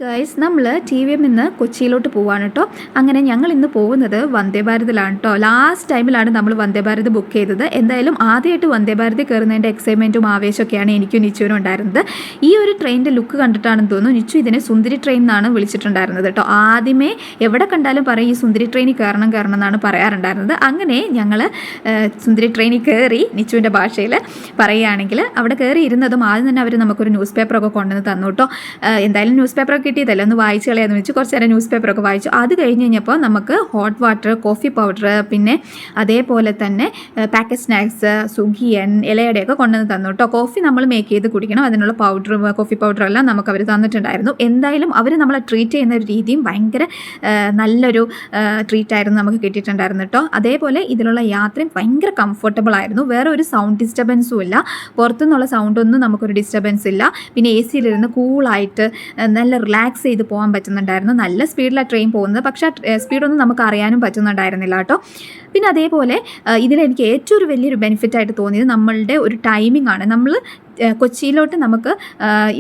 Guys നമ്മൾ T V M നിന്ന് കൊച്ചിയിലോട്ട് പോവാണ് കേട്ടോ. അങ്ങനെ ഞങ്ങൾ ഇന്ന് പോകുന്നത് വന്ദേ ഭാരതിലാണ് കേട്ടോ. ലാസ്റ്റ് ടൈമിലാണ് നമ്മൾ വന്ദേ ഭാരത് ബുക്ക് ചെയ്തത്. എന്തായാലും ആദ്യമായിട്ട് വന്ദേ ഭാരതി കയറുന്നതിൻ്റെ എക്സൈറ്റ്മെൻറ്റും ആവേശമൊക്കെയാണ് എനിക്കും നിച്ചുവിനും ഉണ്ടായിരുന്നത്. ഈ ഒരു ട്രെയിനിൻ്റെ ലുക്ക് കണ്ടിട്ടാണെന്ന് തോന്നുന്നു നിച്ചു ഇതിനെ സുന്ദരി ട്രെയിൻ എന്നാണ് വിളിച്ചിട്ടുണ്ടായിരുന്നത് കേട്ടോ. ആദ്യമേ എവിടെ കണ്ടാലും പറയും ഈ സുന്ദരി ട്രെയിനിൽ കയറണം എന്നാണ് പറയാറുണ്ടായിരുന്നത്. അങ്ങനെ ഞങ്ങൾ സുന്ദരി ട്രെയിനിൽ കയറി. നിച്ചുവിൻ്റെ ഭാഷയിൽ പറയുകയാണെങ്കിൽ അവിടെ കയറി ഇരുന്നതും ആദ്യം തന്നെ അവർ നമുക്കൊരു ന്യൂസ് പേപ്പറൊക്കെ കൊണ്ടുവന്ന് തന്നു കേട്ടോ. എന്തായാലും ന്യൂസ് പേപ്പറൊക്കെ കിട്ടിയതല്ല, ഒന്ന് വായിച്ച് കളയാന്ന് വെച്ച് കുറച്ച് നേരം ന്യൂസ് പേപ്പറൊക്കെ വായിച്ചു. അത് കഴിഞ്ഞ് കഴിഞ്ഞപ്പോൾ നമുക്ക് ഹോട്ട് വാട്ടർ, കോഫി പൗഡർ, പിന്നെ അതേപോലെ തന്നെ പാക്കറ്റ് സ്നാക്സ്, സുഖിയൻ, ഇലയുടെയൊക്കെ കൊണ്ടുവന്ന് തന്നു കേട്ടോ. കോഫി നമ്മൾ മേക്ക് ചെയ്ത് കുടിക്കണം, അതിനുള്ള പൗഡർ, കോഫി പൗഡറെല്ലാം നമുക്ക് അവർ തന്നിട്ടുണ്ടായിരുന്നു. എന്തായാലും അവർ നമ്മളെ ട്രീറ്റ് ചെയ്യുന്ന ഒരു രീതിയും ഭയങ്കര നല്ലൊരു ട്രീറ്റായിരുന്നു നമുക്ക് കിട്ടിയിട്ടുണ്ടായിരുന്നു കേട്ടോ. അതേപോലെ ഇതിലുള്ള യാത്രയും ഭയങ്കര കംഫർട്ടബിൾ ആയിരുന്നു. വേറെ ഒരു സൗണ്ട് ഡിസ്റ്റർബൻസും ഇല്ല, പുറത്തുനിന്നുള്ള സൗണ്ടൊന്നും നമുക്കൊരു ഡിസ്റ്റർബൻസ് ഇല്ല. പിന്നെ എ സിയിലിരുന്ന് കൂളായിട്ട് നല്ല റിലാക്സ് ചെയ്ത് പോകാൻ പറ്റുന്നുണ്ടായിരുന്നു. നല്ല സ്പീഡിലാണ് ട്രെയിൻ പോകുന്നത്, പക്ഷേ സ്പീഡൊന്നും നമുക്ക് അറിയാനും പറ്റുന്നുണ്ടായിരുന്നില്ല കേട്ടോ. പിന്നെ അതേപോലെ ഇതിലെനിക്ക് ഏറ്റവും ഒരു വലിയൊരു ബെനിഫിറ്റായിട്ട് തോന്നിയത് നമ്മളുടെ ഒരു ടൈമിംഗ് ആണ്. നമ്മൾ കൊച്ചിയിലോട്ട് നമുക്ക്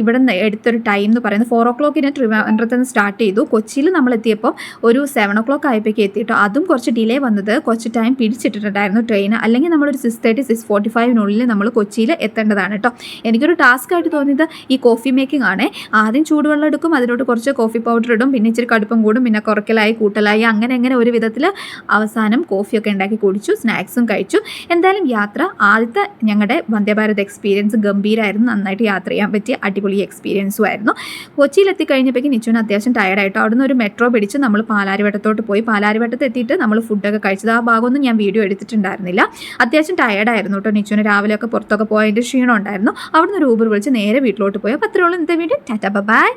ഇവിടെ നിന്ന് എടുത്തൊരു ടൈം എന്ന് പറയുന്നത് 4 o'clock ട്രിവാൻഡ്രത്ത് നിന്ന് സ്റ്റാർട്ട് ചെയ്തു. കൊച്ചിയിൽ നമ്മളെത്തിയപ്പോൾ ഒരു 7 o'clock ആയപ്പോഴേക്ക് എത്തിയിട്ടോ. അതും കുറച്ച് ഡിലേ വന്നത് കുറച്ച് ടൈം പിടിച്ചിട്ടിട്ടുണ്ടായിരുന്നു ട്രെയിൻ. അല്ലെങ്കിൽ നമ്മളൊരു 6:30, 6:45 നമ്മൾ കൊച്ചിയിൽ എത്തേണ്ടതാണ് കേട്ടോ. എനിക്കൊരു ടാസ്ക് ആയിട്ട് തോന്നിയത് ഈ കോഫി മേക്കിംഗ് ആണ്. ആദ്യം ചൂടുവെള്ളം എടുക്കും, അതിലോട്ട് കുറച്ച് കോഫി പൗഡർ ഇടും, പിന്നെ ഇച്ചിരി കടുപ്പം കൂടും, പിന്നെ കുറയ്ക്കലായി കൂട്ടലായി അങ്ങനെ ഒരു വിധത്തിൽ അവസാനം കോഫിയൊക്കെ ഉണ്ടാക്കി കുടിച്ചു, സ്നാക്സും കഴിച്ചു. എന്തായാലും യാത്ര ആദ്യത്തെ ഞങ്ങളുടെ വന്ദേ ഭാരത് എക്സ്പീരിയൻസ് ഗംഭീരമായിരുന്നു. നന്നായിട്ട് യാത്ര ചെയ്യാൻ പറ്റിയ അടിപൊളി എക്സ്പീരിയൻസും ആയിരുന്നു. കൊച്ചിയിലെത്തി കഴിഞ്ഞപ്പോഴേക്കും നിച്ചുവിന് അത്യാവശ്യം ടയർഡായിട്ടോ. അവിടുന്ന് ഒരു മെട്രോ പിടിച്ച് നമ്മൾ പാലാരിവട്ടത്തോട്ട് പോയി. പാലാരിവട്ടത്ത് എത്തിയിട്ട് നമ്മൾ ഫുഡൊക്കെ കഴിച്ചത്. ആ ഭാഗമൊന്നും ഞാൻ വീഡിയോ എടുത്തിട്ടുണ്ടായിരുന്നില്ല. അത്യാവശ്യം ടയർഡായിരുന്നു കേട്ടോ. നിച്ചുവിന് രാവിലെയൊക്കെ പുറത്തൊക്കെ പോയതിൻ്റെ ക്ഷീണം ഉണ്ടായിരുന്നു. അവിടുന്ന് ഒരു ഊബർ വിളിച്ച് നേരെ വീട്ടിലോട്ട് പോയി. അപ്പോൾ അത്രയുള്ള ഇന്നത്തെ വീഡിയോ. Tata bye.